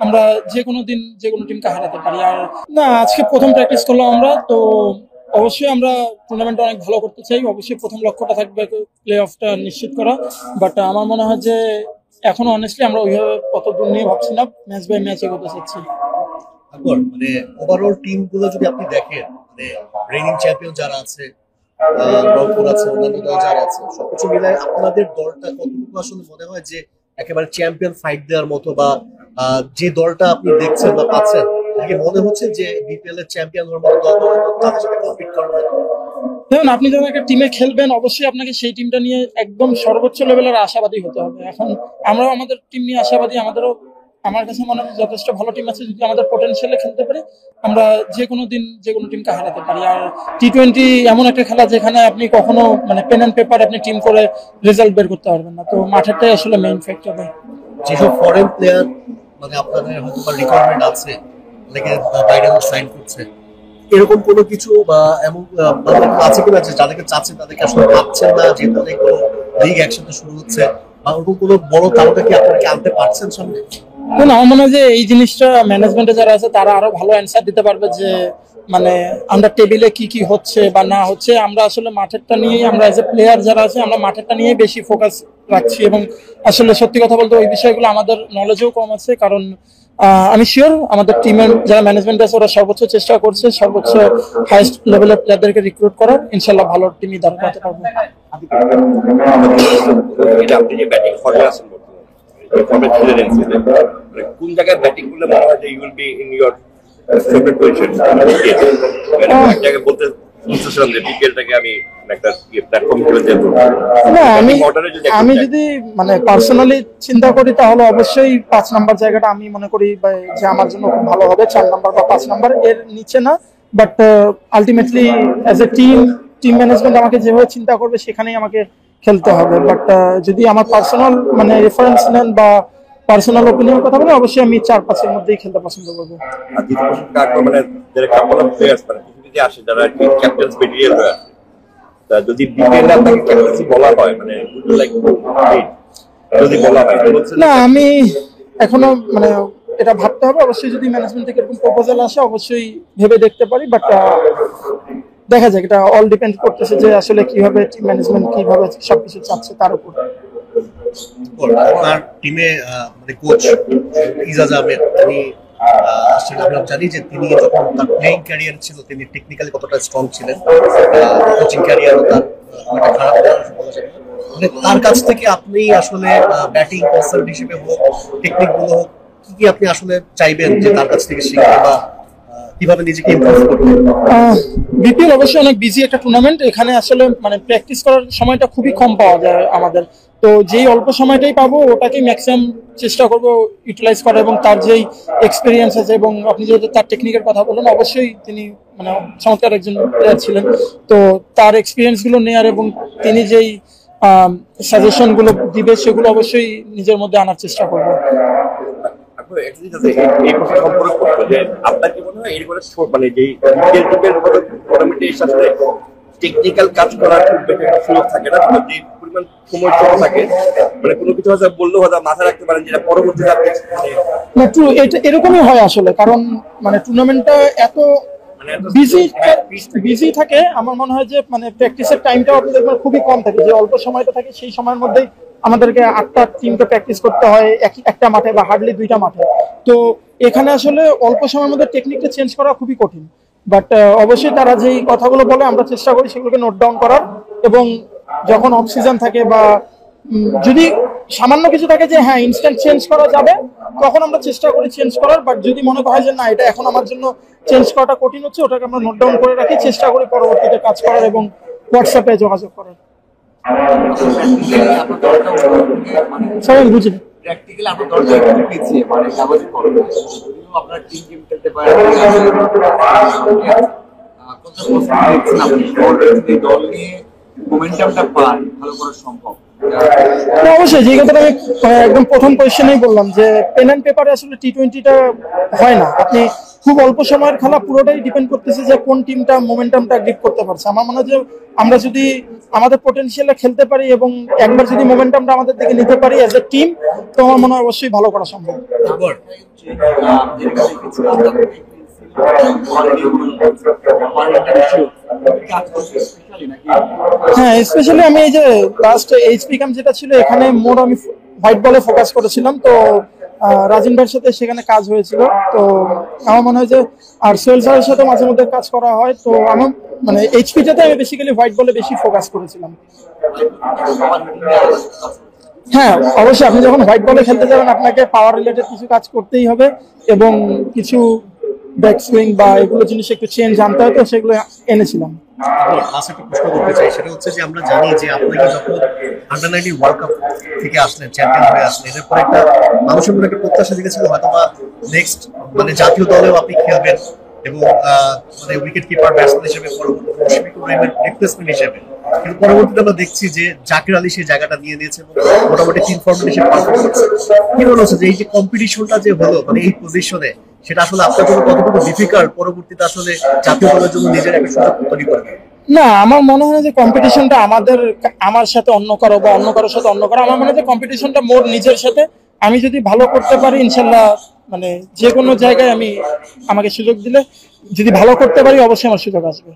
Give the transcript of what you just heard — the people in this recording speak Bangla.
আমরা যে কোনো দিন যে কোনো টিমকে হারাতে পারি। আর না, আজকে প্রথম প্র্যাকটিস করলাম আমরা, তো অবশ্যই আমরা টুর্নামেন্টটা অনেক ভালো করতে চাই। অবশ্যই প্রথম লক্ষ্যটা থাকবে প্লে অফটা নিশ্চিত করা, বাট আমার মনে হয় যে এখনো অনেস্টলি আমরা ওইভাবে কত দূর নিয়ে ভাবছি না, ম্যাচ বাই ম্যাচ এগোতে চাচ্ছি। মানে ওভারঅল টিম গুলো যদি আপনি দেখেন, মানে রেইনিং চ্যাম্পিয়ন যারা আছে, রংপুর আছে, অন্যান্য দল যারা আছে, সবকিছু মিলায় আপনাদের দলটা কতটুকু আসলে মনে হয় যে একেবারে চ্যাম্পিয়ন ফাইট দেওয়ার মতো, বা যে দলটা আপনি দেখছেন বা পাচ্ছেন, নাকি মনে হচ্ছে যে বিপিএল এর চ্যাম্পিয়ন হওয়ার মতো দল তাদের সাথে কম্পিট করার মতো? দেখুন, আপনি যখন একটা টিমে খেলবেন অবশ্যই আপনাকে সেই টিমটা নিয়ে একদম সর্বোচ্চ লেভেলের আশাবাদী হতে হবে। এখন আমরাও আমাদের টিম নিয়ে আশাবাদী, আমার কাছে মনে হয় যথেষ্ট ভালো টিম আছে। যদি আমাদের পোটেনশিয়ালে খেলতে পারি, আমরা যে কোনো দিন যে কোনো টিমকে হারাতে পারি। আর টি-20 এমন একটা খেলা যেখানে আপনি কখনো মানে পেন অ্যান্ড পেপার আপনি টিম করে রেজাল্ট বের করতে পারবেন না, তো মাঠেরটাই আসলে মেইন ফ্যাক্টর। যেসব ফরেন প্লেয়ার মানে আপনাদের হয়তো বা রিকোয়ারমেন্ট আছে, অনেকে বাইরে সাইন করছে, এরকম কোনো কিছু বা এমন আছে কিনা যে যাদেরকে চাচ্ছেন তাদেরকে আসলে পাচ্ছেন না, যেহেতু অনেকগুলো লিগ একসাথে শুরু হচ্ছে, বা ওরকম কোনো বড় তারকা কি আপনাকে আনতে পারছেন সামনে? আমার মনে হয় যে এই জিনিসটা ম্যানেজমেন্টে যারা আছে তারা আরো ভালো অ্যান্সার দিতে পারবে, যে মানে আন্ডার টেবিলে কি কি হচ্ছে বা না হচ্ছে। আমরা আসলে মাঠেরটা নিয়েই, আমরা এজ এ প্লেয়ার যারা আছে আমরা মাঠেরটা নিয়েই বেশি ফোকাস রাখছি, এবং আসলে সত্যি কথা বলতে ওই বিষয়গুলো আমাদের নলেজও কম আছে। কারণ আমি শিওর আমাদের টিমের যারা ম্যানেজমেন্ট আছে ওরা সর্বোচ্চ চেষ্টা করছে সর্বোচ্চ হাইস্ট লেভেলের প্লেয়ারদেরকে রিক্রুট করার। ইনশাল্লাহ ভালো টিমই দাঁড় করাতে পারবো। কোন জায়গায় ব্যাটিং করলে মনে হয় যে you will be in your favourite position? এক জায়গায় বলতে বুঝতেছিলাম যে বিপিএলটাকে আমি একটা প্ল্যাটফর্ম হিসেবে দেখব। না, আমি যদি মানে পার্সোনালি চিন্তা করি তাহলে অবশ্যই 5 নাম্বার জায়গাটা আমি মনে করি যে আমার জন্য খুব ভালো হবে। 4 নাম্বার বা 5 নাম্বার এর নিচে না, but ultimately as a team management আমাকে যেভাবে চিন্তা করবে সেখানেই আমাকে খেলতে হবে। বাট যদি আমার পার্সোনাল মানে রেফারেন্স নেন বা পার্সোনাল ওপিনিয়ন কথা বলে, অবশ্যই আমি 4-5 এর মধ্যেই খেলতে পছন্দ করবো। আর দ্বিতীয় প্রশ্নটা মানে যারা কাপল অফ প্লেয়ার্স মানে পৃথিবীতে আসে যারা ক্যাপ্টেন্স মেটেরিয়াল হয়ে আসে, তা যদি বিপিএল আপনাকে ক্যাপ্টেন্সি বলা হয়, মানে লাইক যদি বলা হয়, না আমি এখনো মানে এটা ভাবতে হবে। অবশ্যই যদি ম্যানেজমেন্ট থেকে এরকম প্রপোজাল আসে অবশ্যই ভেবে দেখতে পারি, বাট দেখা যাক, এটা অল ডিপেন্ড করতেছে যে আসলে কিভাবে টিম ম্যানেজমেন্ট কিভাবে সবকিছু চাচ্ছে তার উপর। আপনার টিমে মানে কোচ ইজাজ আহমেদ, তিনি আসলে আমরা জানি যে তিনি যখন তার প্লেইং ক্যারিয়ার ছিল তিনি টেকনিক্যালি কতটা স্ট্রং ছিলেন, কোচিং ক্যারিয়ারও তার খারাপ বলা যায় না। মানে তার কাছ থেকে আপনি আসলে ব্যাটিং কনসার্ট হিসেবে হোক, টেকনিক গুলো হোক, কি কি আপনি আসলে চাইবেন যে তার কাছ থেকে শিখতে, বা কিভাবে নিজেকে ইমপ্রুভ করতে? বিপিএল অবশ্যই অনেক বিজি একটা টুর্নামেন্ট, এখানে আসলে মানে প্র্যাকটিস করার সময়টা খুবই কম পাওয়া যায় আমাদের। তো যেই অল্প সময়টাই পাবো ওটাকেই ম্যাক্সিমাম চেষ্টা করবো ইউটিলাইজ করা, এবং তার যেই এক্সপিরিয়েন্স আছে, এবং আপনি যেহেতু তার টেকনিকের কথা বললেন, অবশ্যই তিনি মানে চমৎকার একজন প্লেয়ার ছিলেন, তো তার এক্সপিরিয়েন্স গুলো নেয়ার এবং তিনি যেই সাজেশন গুলো দিবে সেগুলো অবশ্যই নিজের মধ্যে আনার চেষ্টা করবো। এই প্রশ্ন সম্পর্কে করতে যে আপনার কি মনে হয় এরপরে মানে যেই টুর্নামেন্টের সাথে টেকনিক্যাল কাজ করার খুব বেশি সুযোগ থাকে না, যে পরিমাণ সময় ছোট থাকে, মানে কোনো কিছু হয়তো বললেও হয়তো মাথায় রাখতে পারেন যেটা পরবর্তীতে আপনি এটা এরকমই হয় আসলে। কারণ মানে টুর্নামেন্টটা এত বিজি থাকে, আমার মনে হয় যে মানে প্র্যাকটিসের টাইমটাও আপনাদের খুবই কম থাকে। যে অল্প সময়টা থাকে সেই সময়ের মধ্যেই আমাদেরকে 8টা টিমকে প্র্যাকটিস করতে হয় একটা মাঠে বা হার্ডলি 2টা মাঠে। তো এখানে আসলে অল্প সময়ের মধ্যে টেকনিকটা চেঞ্জ করা খুবই কঠিন, বাট অবশ্যই তারা যেই কথাগুলো বলে আমরা চেষ্টা করি সেগুলোকে নোট ডাউন করার, এবং যখন অফ সিজন থাকে বা যদি সামান্য কিছু থাকে যে হ্যাঁ ইনস্ট্যান্ট চেঞ্জ করা যাবে, তখন আমরা চেষ্টা করি চেঞ্জ করার। বাট যদি মনে হয় যে না এটা এখন আমার জন্য চেঞ্জ করাটা কঠিন হচ্ছে, ওটাকে আমরা নোট ডাউন করে রাখি, চেষ্টা করি পরবর্তীতে কাজ করার এবং হোয়াটসঅ্যাপে যোগাযোগ করার। বুঝলি প্র্যাকটিক্যালি আপনার দলটা একটু পিছিয়ে মানে কাগজে কলমে আপনার টিম গেম খেলতে পারে, কত পছন্দ দেখছেন আপনি যদি দল নিয়ে মোমেন্টামটা পান ভালো করা সম্ভব? অবশ্যই, যে কথাটা আমি একদম প্রথম কোয়েশ্চেনেই বললাম যে পেন অ্যান্ড পেপারে আসলে টি-20টা হয় না। আপনি খুব অল্প সময়ের খেলা, পুরোটাই ডিপেন্ড করতেছে যে কোন টিমটা মোমেন্টামটা গ্রিপ করতে পারছে। আমার মনে হয় যে আমরা যদি আমাদের পোটেনশিয়ালে খেলতে পারি এবং একবার যদি মোমেন্টামটা আমাদের দিকে নিতে পারি অ্যাজ এ টিম, তো আমার মনে হয় অবশ্যই ভালো করা সম্ভব। হ্যাঁ, স্পেশালি আমি এই যে লাস্ট এইচপি ক্যাম্প যেটা ছিল, এখানে মোর আমি হোয়াইট বলে ফোকাস করেছিলাম। তো রাজিন ভাইয়ের সাথে সেখানে কাজ হয়েছিল। তো আমার মনে হয় যে আর সোহেল স্যারের সাথে মাঝে মধ্যে কাজ করা হয়। তো আমার মানে এইচপিটাতে আমি বেসিক্যালি হোয়াইট বলে বেশি ফোকাস করেছিলাম। হ্যাঁ, অবশ্যই আপনি যখন হোয়াইট বলে খেলতে যাবেন আপনাকে পাওয়ার রিলেটেড কিছু কাজ করতেই হবে এবং কিছু ব্যাক সুইং বা এগুলো জিনিস একটু চেঞ্জ জানতে হয়, তো সেগুলো এনেছিলাম। লাস্ট একটা প্রশ্ন করতে চাই, সেটা হচ্ছে যে আমরা জানি যে আপনাকে যখন আন্ডার-19 ওয়ার্ল্ড কাপ থেকে আসলেন, চ্যাম্পিয়ন হয়ে আসলেন, এরপর একটা মানুষের মধ্যে একটা প্রত্যাশা জেগেছিল হয়তো বা নেক্সট মানে জাতীয় দলেও আপনি খেলবেন এবং মানে উইকেট কিপার ব্যাটসম্যান হিসেবে পরবর্তী রিপ্লেসমেন্ট হিসেবে। কিন্তু পরবর্তীতে আমরা দেখছি যে জাকির আলী সেই জায়গাটা নিয়ে নিয়েছে এবং মোটামুটি টিম ফর্মেট হিসেবে পারফর্ম করছে। কি মনে হচ্ছে যে এই যে কম্পিটিশনটা যে হলো মানে এই পজিশনে, সেটা আসলে আপনার জন্য কতটুকু ডিফিকাল্ট, পরবর্তীতে আসলে জাতীয় দলের জন্য নিজের একটা সুযোগ তৈরি করবে? না, আমার মনে হয় না যে কম্পিটিশনটা আমার সাথে অন্য কারো বা অন্য কারোর সাথে অন্য কারো। আমার মনে হয় যে কম্পিটিশনটা মোর নিজের সাথে। আমি যদি ভালো করতে পারি ইনশাল্লাহ মানে যে কোনো জায়গায় আমাকে সুযোগ দিলে যদি ভালো করতে পারি অবশ্যই আমার সুযোগ আসবে।